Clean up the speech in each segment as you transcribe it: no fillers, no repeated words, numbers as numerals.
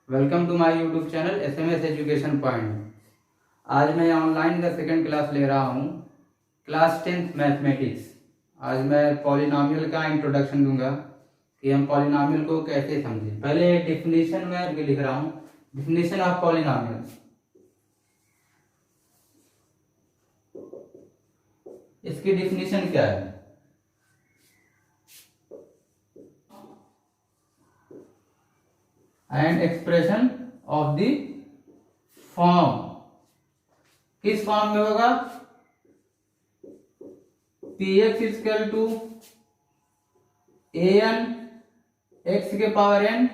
Welcome to my YouTube channel SMS education point. आज मैं online का सेकंड क्लास ले रहा हूँ, क्लास 10th मैथमेटिक्स। आज मैं पॉलिनॉमियल का इंट्रोडक्शन दूंगा कि हम पॉलिनॉमियल को कैसे समझें। पहले डिफिनीशन में लिख रहा हूँ, डिफिनीशन ऑफ पॉलिनॉमियल। इसकी डिफिनीशन क्या है? And expression of the form. किस फॉर्म में होगा? P X equal to A N X के power N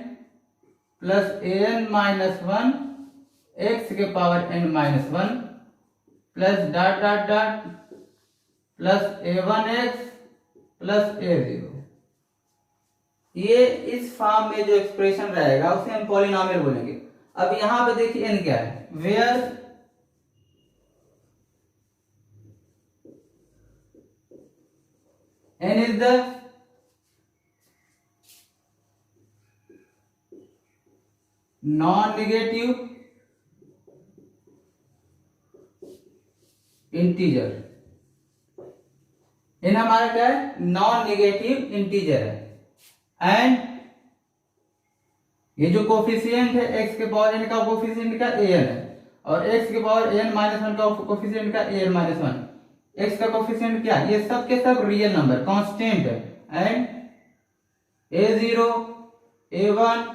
plus A N minus one X के power N minus one plus dot dot dot plus A one X plus A zero. ये इस form में जो expression रहेगा उसे हम polynomial बोलेंगे। अब यहां पे देखिए एन क्या है, where N is the non negative integer. N हमारा क्या है? नॉन नेगेटिव इंटीजर है। एंड ये जो कोफिशिएंट है एक्स के पावर एन का कोफिशिएंट का ए एन है और एक्स के पावर एन माइनस वन का कोफिशिएंट का a N minus one. X का कोफिशिएंट क्या? ये सब के सब रियल नंबर कांस्टेंट है। And a zero a one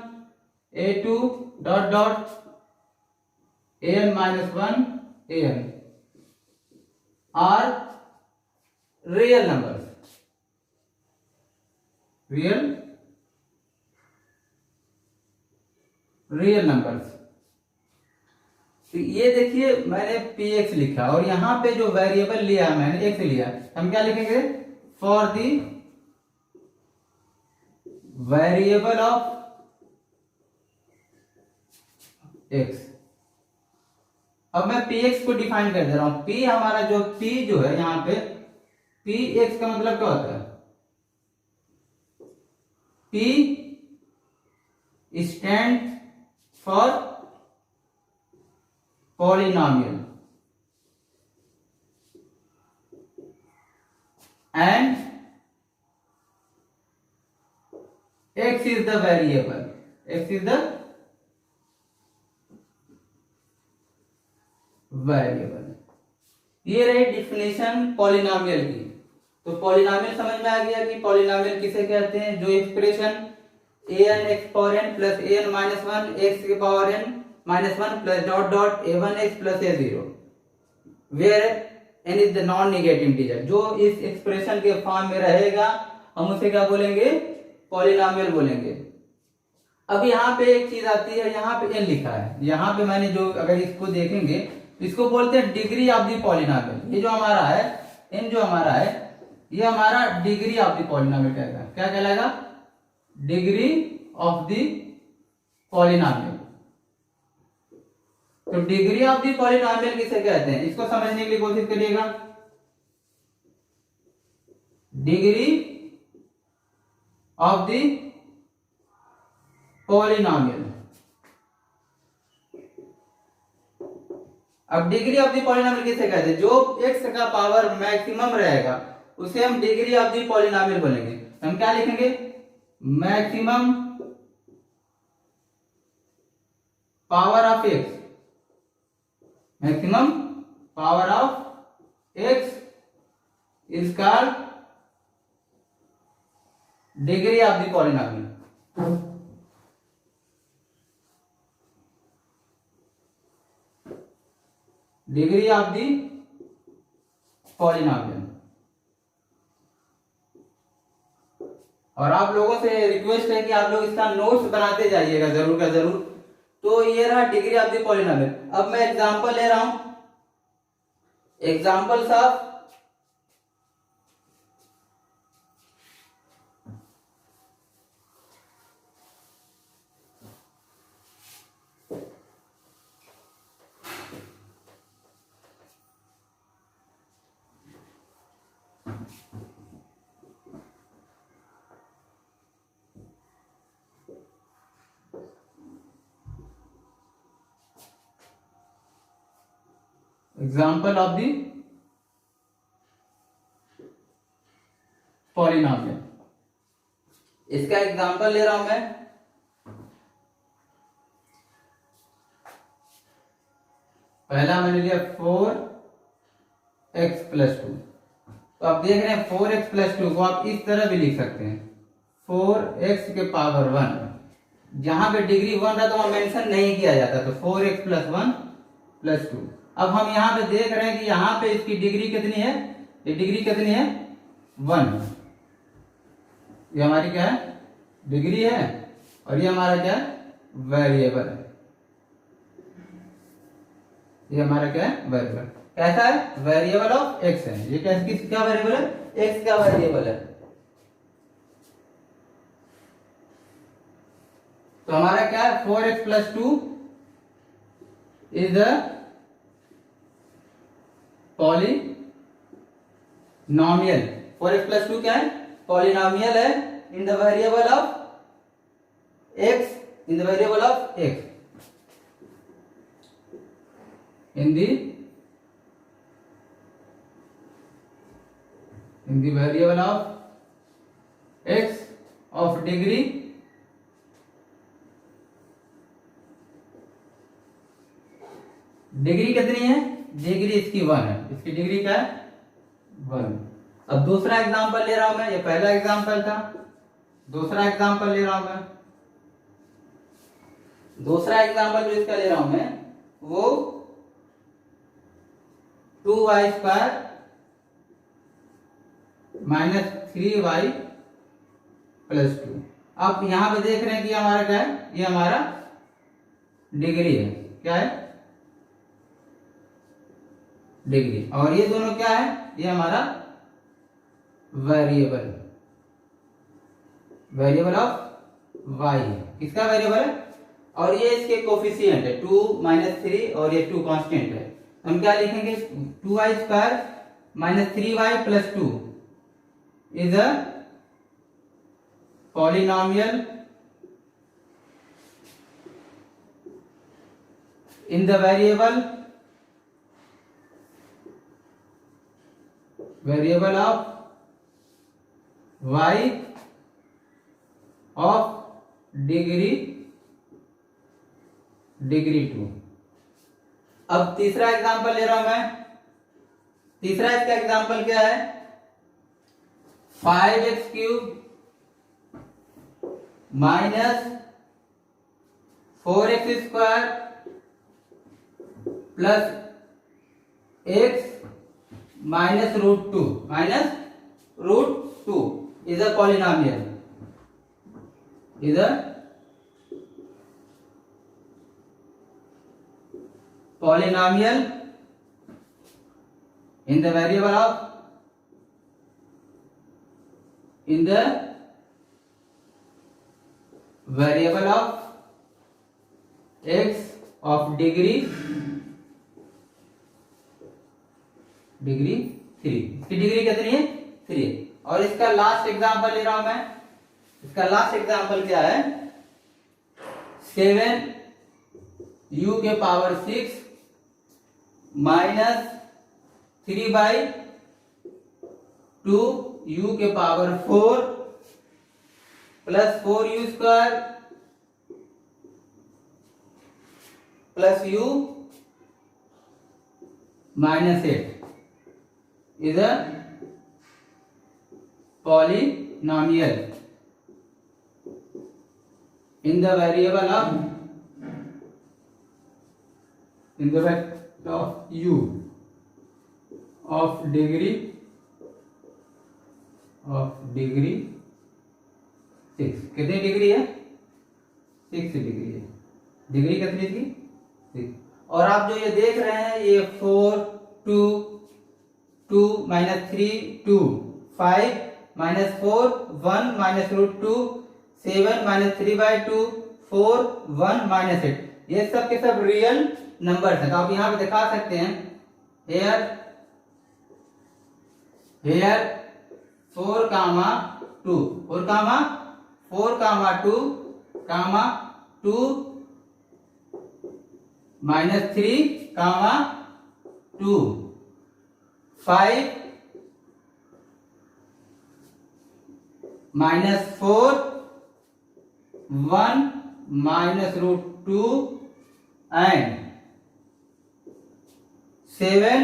a two dot dot a N minus one a n are real numbers, real numbers. तो ये देखिए मैंने पी एक्स लिखा और यहां पे जो वेरिएबल लिया मैंने एक्स लिया, हम क्या लिखेंगे? For the variable of x. अब मैं पी एक्स को डिफाइन कर दे रहा हूं। पी हमारा जो पी जो है यहां पे पी एक्स का मतलब क्या होता है? P stand for polynomial and x is the variable, x is the variable। ये रही डिफिनेशन पॉलिनॉमियल की। तो पॉलिनॉमियल समझ में आ गया कि पॉलिनॉमियल किसे कहते हैं? जो expression A N X power N plus A N minus one X के power N minus one plus dot dot A one X plus A zero, where N is the non negative integer. जो इस expression के form में रहेगा हम उसे क्या बोलेंगे? पॉलिनॉमियल बोलेंगे। अब यहाँ पे एक चीज आती है, यहाँ पे एन लिखा है। यहाँ पे मैंने जो अगर इसको देखेंगे तो इसको बोलते हैं डिग्री ऑफ द पॉलिनॉमियल। ये जो हमारा है एन जो हमारा है ये हमारा डिग्री ऑफ द पॉलिनॉमियल कहलाएगा। क्या कहलाएगा? Degree of the polynomial. तो डिग्री ऑफ द पॉलिनॉमियल किसे कहते हैं? इसको समझने के लिए कोशिश करिएगा। Degree of the polynomial. अब डिग्री ऑफ द पॉलिनॉमियल किसे कहते हैं? जो एक्स का पावर मैक्सिमम रहेगा उसे हम डिग्री ऑफ द पॉलिनॉमियल बोलेंगे। हम क्या लिखेंगे? Maximum power of x, maximum power of x is called degree of the polynomial. Degree of the polynomial. और आप लोगों से रिक्वेस्ट है कि आप लोग इसका नोट्स बनाते जाइएगा जरूर का जरूर। तो ये रहा डिग्री ऑफ द पॉलिनॉमियल। अब मैं एग्जांपल ले रहा हूं, examples of example of the polynomial. इसका एग्जाम्पल ले रहा हूं मैं। पहला मैंने लिया 4x+2। तो आप देख रहे हैं 4x+2 को आप इस तरह भी लिख सकते हैं, 4x⁻1। जहां पे डिग्री 1 था तो वहां मेंशन नहीं किया जाता, तो 4x+1+2। अब हम यहां पे देख रहे हैं कि यहां पे इसकी डिग्री कितनी है, ये डिग्री कितनी है 1। ये हमारी क्या है, डिग्री है, और ये हमारा क्या है, वेरिएबल है। ये हमारा क्या है, वेरिएबल। कैसा है, वेरिएबल ऑफ एक्स है। ये क्या, किसका वेरिएबल है, एक्स का वेरिएबल है। तो हमारा क्या है, 4x+2 is the polynomial. 4x+2 क्या है, पॉलिनॉमियल है in the variable of x, in the variable of x, in the variable of x of degree कितनी है, डिग्री इसकी 1 है, इसकी डिग्री क्या है 1। अब दूसरा एग्जांपल ले रहा हूं मैं, ये पहला एग्जांपल था, दूसरा एग्जांपल ले रहा हूं मैं। दूसरा एग्जांपल जो इसका ले रहा हूं मैं वो 2y² - 3y+2। आप यहां पे देख रहे हैं कि हमारा क्या है, ये हमारा डिग्री है, क्या है, डिग्री। और ये दोनों क्या है, ये हमारा वेरिएबल, वेरिएबल ऑफ y है। किसका वेरिएबल है, और ये इसके कोफिशिएंट है 2 - 3, और ये 2 कांस्टेंट है। हम क्या लिखेंगे, 2y² - 3y+2 is a polynomial in the variable of y of degree 2। अब तीसरा एग्जांपल ले रहा हूं मैं। तीसरा इसका एग्जांपल क्या है, 5x³ - 4x² plus x -√2 is a polynomial, is a polynomial in the variable of x of degree 3। इसकी डिग्री कितनी है, 3। और इसका लास्ट एग्जांपल ले रहा हूं मैं। इसका लास्ट एग्जांपल क्या है, 7u⁶ - 3/2u⁴ plus 4u² plus u -8 is a polynomial in the variable of u of degree 6। कितनी डिग्री है, 6 डिग्री है। डिग्री कितनी थी, 6। और आप जो ये देख रहे हैं, ये 4 2 2 - 3 2 5 -4 1 -√2 7 -3/2 4 1 -8, ये सब के सब रियल नंबर है। तो आप यहां पे दिखा सकते हैं, hair 4, 2 4, 2 -3, 2 5 minus 4 1 minus root 2 and 7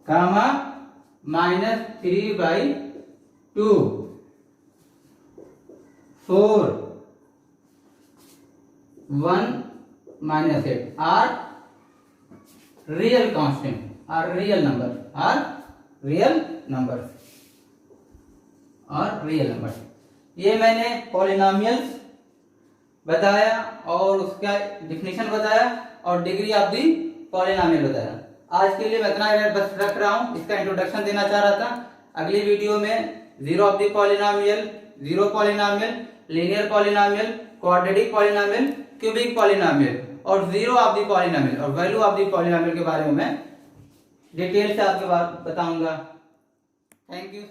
comma minus 3 by 2 4 1 minus 8 are real constant, are real number, are real numbers, और रियल नंबर। ये मैंने पॉलिनोमियल्स बताया और उसका डिफिनेशन बताया और डिग्री ऑफ दी पॉलिनोमियल बताया। आज के लिए मैं इतना बस रख रहा हूँ, इसका इंट्रोडक्शन देना चाह रहा था। अगली वीडियो में zero of the polynomial, zero polynomial, linear polynomial, quadratic polynomial, cubic polynomial और जीरो ऑफ दी पॉलिनोमियल और वैल्यू ऑफ दी पॉलिनोमियल के बारे में मैं डिटेल से आपके बात बताऊंगा। Thank you.